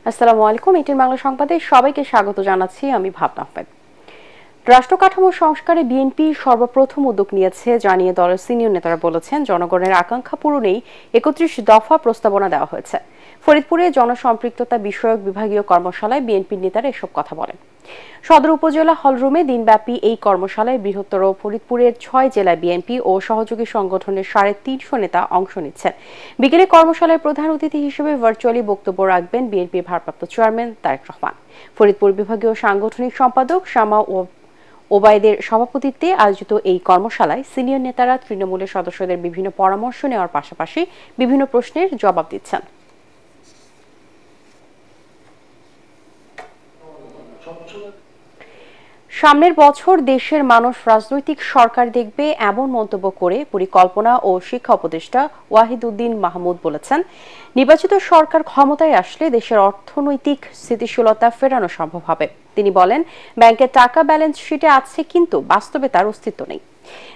আসসালামু আলাইকুম। এটির বাংলা সংবাদে সবাইকে স্বাগত জানাচ্ছি। আমি ভাবনা আহমেদ। রাষ্ট্র কাঠামো সংস্কারে বিএনপি সর্বপ্রথম উদ্যোগ নিয়েছে জানিয়ে দলের সিনিয়র নেতারা বলেছেন, জনগণের আকাঙ্ক্ষা পূরণেই ৩১ দফা প্রস্তাবনা দেওয়া হয়েছে। ফরিদপুরে জনসম্পৃক্ততা বিষয়ক বিভাগীয় কর্মশালায় বিএনপির নেতারা এসব কথা বলেন। সদর উপজেলা হলরুমে দিনব্যাপী এই কর্মশালায় বৃহত্তর ফরিদপুরের ৬ জেলায় বিএনপি ও সহযোগী সংগঠনের ৩৫০ নেতা অংশ নিচ্ছেন। বিকেলে কর্মশালায় প্রধান অতিথি হিসেবে ভার্চুয়ালি বক্তব্য রাখবেন বিএনপির ভারপ্রাপ্ত চেয়ারম্যান তারেক রহমান। ফরিদপুর বিভাগীয় সাংগঠনিক সম্পাদক শামা ওবায়দের সভাপতিত্বে আয়োজিত এই কর্মশালায় সিনিয়র নেতারা তৃণমূলের সদস্যদের বিভিন্ন পরামর্শ নেওয়ার পাশাপাশি বিভিন্ন প্রশ্নের জবাব দিচ্ছেন। সামনের বছর দেশের মানুষ রাজনৈতিক সরকার দেখবে এমন মন্তব্য করে পরিকল্পনা ও শিক্ষা উপদেষ্টা ওয়াহিদউদ্দিন মাহমুদ বলেছেন, নির্বাচিত সরকার ক্ষমতায় আসলে দেশের অর্থনৈতিক স্থিতিশীলতা ফেরানো সম্ভব হবে। তিনি বলেন, ব্যাংকের টাকা ব্যালেন্স শিটে আছে, কিন্তু বাস্তবে তার অস্তিত্ব নেই।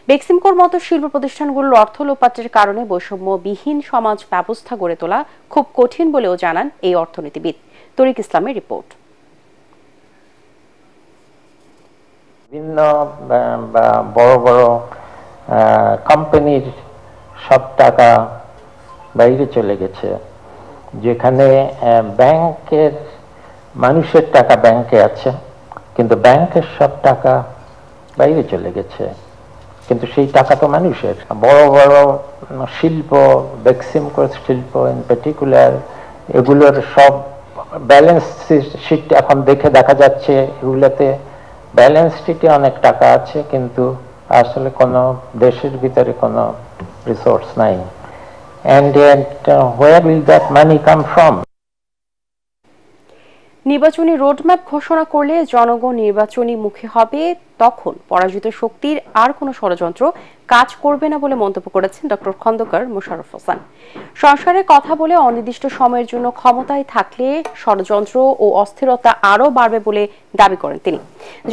বেক্সিমকোর মতো শিল্প প্রতিষ্ঠানগুলোর অর্থ লোপাটের কারণে বৈষম্যবিহীন সমাজ ব্যবস্থা গড়ে তোলা খুব কঠিন বলেও জানান এই অর্থনীতিবিদ। তরিক ইসলামের রিপোর্ট। বিভিন্ন বড় বড় কোম্পানির সব টাকা বাইরে চলে গেছে, যেখানে ব্যাংকের মানুষের টাকা ব্যাংকে আছে, কিন্তু ব্যাংকের সব টাকা বাইরে চলে গেছে, কিন্তু সেই টাকা তো মানুষের। বড় বড় শিল্প, বেক্সিমকো শিল্প ইন পার্টিকুলার, এগুলোর সব ব্যালেন্স শিট এখন দেখা যাচ্ছে, এগুলোতে ব্যালেন্স শিটে অনেক টাকা আছে, কিন্তু আসলে কোনো দেশের ভিতরে কোনো রিসোর্স নাই। And where will that money come from? নির্বাচনী রোডম্যাপ ঘোষণা করলে জনগণ নির্বাচনী মুখী হবে, তখন পরাজিত শক্তির আর কোনো ষড়যন্ত্র কাজ করবে না বলে মন্তব্য করেছেন ডক্টর খন্দকার মোশাররফ হোসেন। সংস্কারের কথা বলে অনির্দিষ্ট সময়ের জন্য ক্ষমতায় থাকলে ষড়যন্ত্র ও অস্থিরতা আরও বাড়বে বলে দাবি করেন তিনি।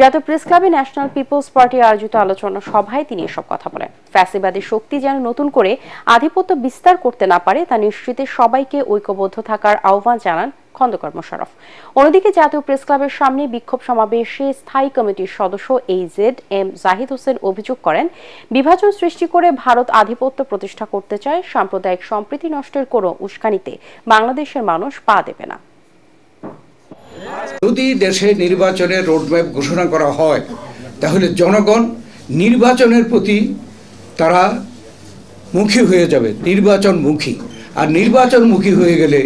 জাতীয় প্রেস ক্লাবে ন্যাশনাল পিপলস পার্টি আয়োজিত আলোচনা সভায় তিনি এসব কথা বলেন। ফ্যাসিবাদী শক্তি যেন নতুন করে আধিপত্য বিস্তার করতে না পারে, তা নিশ্চিতে সবাইকে ঐক্যবদ্ধ থাকার আহ্বান জানান খন্দকার মোশাররফ। অন্যদিকে জাতীয় প্রেস ক্লাবের সামনে বিক্ষোভ সমাবেশে স্থায়ী কমিটির সদস্য AZ-M জাহিদ হোসেন অভিযোগ করেন, বিভাজন সৃষ্টি করে ভারত আধিপত্য প্রতিষ্ঠা করতে চায়। সাম্প্রদায়িক সম্প্রীতি নষ্টের কোনো উস্কানিতে বাংলাদেশের মানুষ পা দেবে না। যদি দেশে নির্বাচনের রোডম্যাপ ঘোষণা করা হয়, তাহলে জনগণ নির্বাচনের প্রতি তারা মুখী হয়ে যাবে, নির্বাচনমুখী। আর নির্বাচনমুখী হয়ে গেলে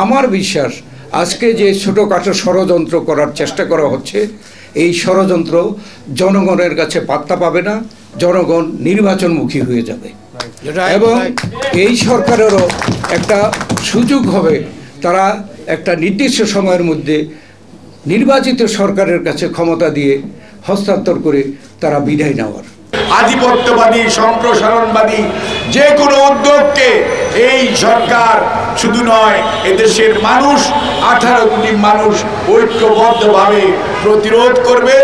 আমার বিশ্বাস, আজকে যে ছোটোখাটো ষড়যন্ত্র করার চেষ্টা করা হচ্ছে, এই ষড়যন্ত্র জনগণের কাছে পাত্তা পাবে না, জনগণ নির্বাচনমুখী হয়ে যাবে। এবং এই সরকারেরও একটা সুযোগ হবে, তারা একটা নির্দিষ্ট সময়ের মধ্যে নির্বাচিত সরকারের কাছে ক্ষমতা দিয়ে হস্তান্তর করে তারা বিদায় নেওয়ার। আধিপত্যবাদী, সম্প্রসারণবাদী যে কোনো উদ্যোগকে এই সরকার শুধু নয়, এদেশের মানুষ 18 কোটি মানুষ ঐক্যবদ্ধভাবে প্রতিরোধ করবে।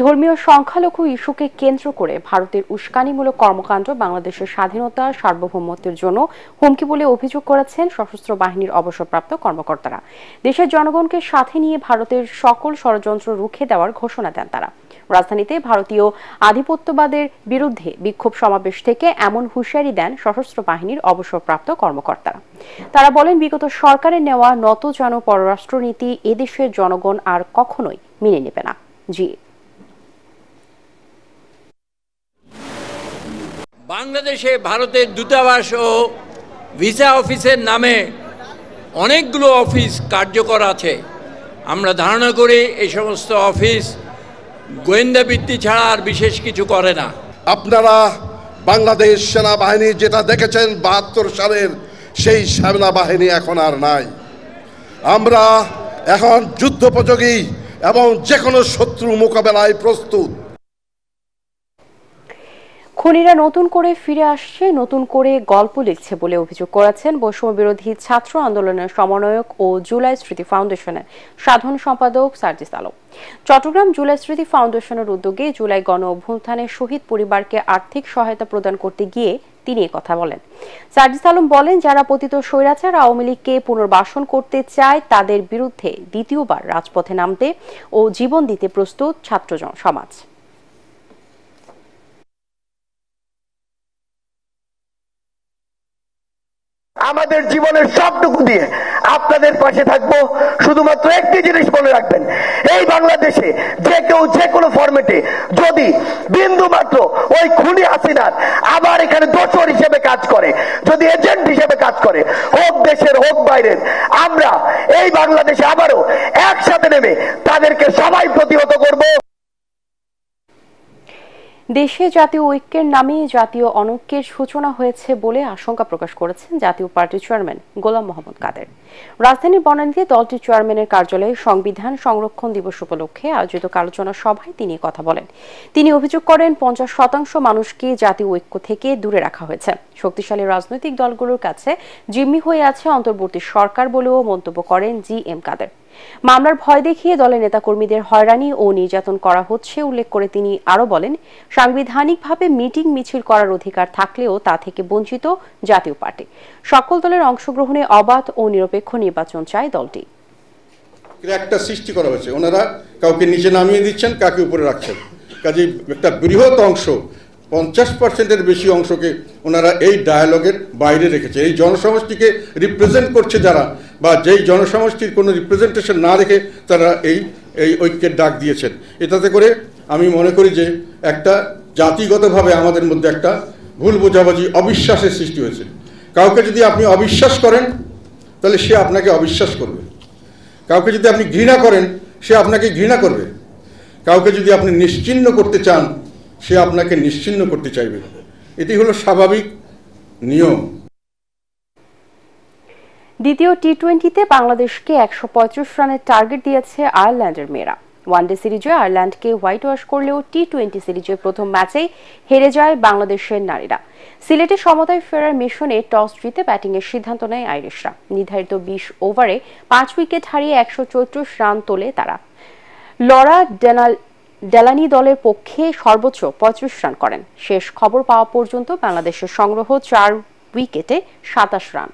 ধর্মীয় সংখ্যালঘু ইস্যুকে কেন্দ্র করে ভারতের উস্কানিমূলক কর্মকাণ্ড বাংলাদেশের স্বাধীনতা সার্বভৌমত্বের জন্য হুমকি বলে অভিযোগ করেছেন সশস্ত্র বাহিনীর অবসরপ্রাপ্ত কর্মকর্তারা। দেশের জনগণকে সাথে নিয়ে ভারতের সকল ষড়যন্ত্র রুখে দেওয়ার ঘোষণা দেন তারা। রাজধানীতে ভারতীয় আধিপত্যবাদের বিরুদ্ধে বিক্ষোভ সমাবেশ থেকে এমন হুঁশিয়ারি দেন সশস্ত্র বাহিনীর অবসরপ্রাপ্ত কর্মকর্তারা। তারা বলেন, বিগত সরকারের নেওয়া নতজান পররাষ্ট্রনীতি এদেশের জনগণ আর কখনোই মেনে নেবে না। বাংলাদেশে ভারতের দূতাবাস ও ভিসা অফিসের নামে অনেকগুলো অফিস কার্যকর আছে। আমরা ধারণা করি এই সমস্ত অফিস গোয়েন্দা বৃত্তি ছাড়া আর বিশেষ কিছু করে না। আপনারা বাংলাদেশ সেনাবাহিনী যেটা দেখেছেন 72 সালের, সেই সেনাবাহিনী এখন আর নাই। আমরা এখন যুদ্ধোপযোগী এবং যে কোনো শত্রু মোকাবেলায় প্রস্তুত। খুনিরা নতুন করে ফিরে আসছে, নতুন করে গল্প লিখছে বলে অভিযোগ করেছেন বৈষম্য বিরোধী ছাত্র আন্দোলনের সমন্বয়ক ও জুলাই স্মৃতি ফাউন্ডেশনের সাধারণ সম্পাদক সার্জিস আলম। চট্টগ্রাম জুলাই স্মৃতি ফাউন্ডেশনের উদ্যোগে জুলাই গণ অভ্যুত্থানে শহীদ পরিবারকে আর্থিক সহায়তা প্রদান করতে গিয়ে তিনি কথা বলেন। সার্জিস আলম বলেন, যারা পতিত স্বৈরাচার আওয়ামী লীগকে পুনর্বাসন করতে চায় তাদের বিরুদ্ধে দ্বিতীয়বার রাজপথে নামতে ও জীবন দিতে প্রস্তুত ছাত্র সমাজ। আমাদের জীবনের সবটুকু দিয়ে আপনাদের পাশে থাকবো। শুধুমাত্র একটি জিনিস মনে রাখবেন, এই বাংলাদেশে যে কেউ যে কোনো ফরম্যাটে যদি বিন্দু মাত্র ওই খুনি হাসিনার আবার এখানে দোসর হিসেবে কাজ করে, যদি এজেন্ট হিসেবে কাজ করে, হোক দেশের হোক বাইরের, আমরা এই বাংলাদেশে আবারও একসাথে নেমে তাদেরকে সবাই প্রতিহত করব। দেশে জাতীয় ঐক্যের নামে জাতীয় অনৈক্যের সূচনা হয়েছে বলে আশঙ্কা প্রকাশ করেছেন জাতীয় পার্টির চেয়ারম্যান গোলাম মোহাম্মদ কাদের। রাজধানীর বনানীতে দলটির চেয়ারম্যানের কার্যালয়ে সংবিধান সংরক্ষণ দিবস উপলক্ষে আয়োজিত আলোচনা সভায় তিনি কথা বলেন। তিনি অভিযোগ করেন 50% মানুষকে জাতীয় ঐক্য থেকে দূরে রাখা হয়েছে। শক্তিশালী রাজনৈতিক দলগুলোর কাছে জিম্মি হয়ে আছে অন্তর্বর্তী সরকার বলেও মন্তব্য করেন GM কাদের। মামলার ভয় দেখিয়ে দলের নেতাকর্মীদের হয়রানি ও নির্যাতন করা হচ্ছে উল্লেখ করে তিনি আরো বলেন, সাংবিধানিকভাবে মিটিং মিছিল করার অধিকার থাকলেও তা থেকে বঞ্চিত জাতীয় পার্টি। সকল দলের অংশগ্রহণে অবাধ ও নিরপেক্ষ নির্বাচন চায় দলটি। একটা সৃষ্টি করা হয়েছে, ওনারা কাউকে নিচে নামিয়ে দিচ্ছেন, কাকে উপরে রাখছেন। কাজে একটা বৃহৎ অংশ, 50%-এর বেশি অংশকে ওনারা এই ডায়ালগের বাইরে রেখেছে। এই জনসমষ্টিকে রিপ্রেজেন্ট করছে যারা, বা যেই জনসমষ্টির কোনো রিপ্রেজেন্টেশন না রেখে তারা এই ঐক্যের ডাক দিয়েছেন। এটাতে করে আমি মনে করি যে একটা জাতিগতভাবে আমাদের মধ্যে একটা ভুল বোঝাবুঝি, অবিশ্বাসের সৃষ্টি হয়েছে। কাউকে যদি আপনি অবিশ্বাস করেন তাহলে সে আপনাকে অবিশ্বাস করবে। কাউকে যদি আপনি ঘৃণা করেন সে আপনাকে ঘৃণা করবে। কাউকে যদি আপনি নিশ্চিহ্ন করতে চান সে আপনাকে নিশ্চিহ্ন করতে চাইবে। এটি হলো স্বাভাবিক নিয়ম। দ্বিতীয় টি-20তে বাংলাদেশকে 135 রানের টার্গেট দিয়েছে আয়ারল্যান্ডের মেয়েরা। ওয়ানডে সিরিজে আয়ারল্যান্ডকে হোয়াইট ওয়াশ করলেও টি-20 সিরিজের প্রথম ম্যাচেই হেরে যায় বাংলাদেশের নারীরা। সিলেটে সমতায় ফেরার মিশনে টস জিতে ব্যাটিংয়ের সিদ্ধান্ত নেয় আইরিশরা। নির্ধারিত 20 ওভারে 5 উইকেট হারিয়ে 134 রান তোলে তারা। লরা ডেলানি দলের পক্ষে সর্বোচ্চ 35 রান করেন। শেষ খবর পাওয়া পর্যন্ত বাংলাদেশের সংগ্রহ 4 উইকেটে 27 রান।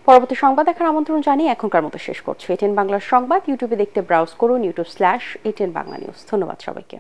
পরবর্তী সংবাদ দেখার আমন্ত্রণ জানিয়ে এখনকার মতো শেষ করছি। এটিএন বাংলার সংবাদ ইউটিউবে দেখতে ব্রাউজ করুন youtube/ATN Bangla News। ধন্যবাদ সবাইকে।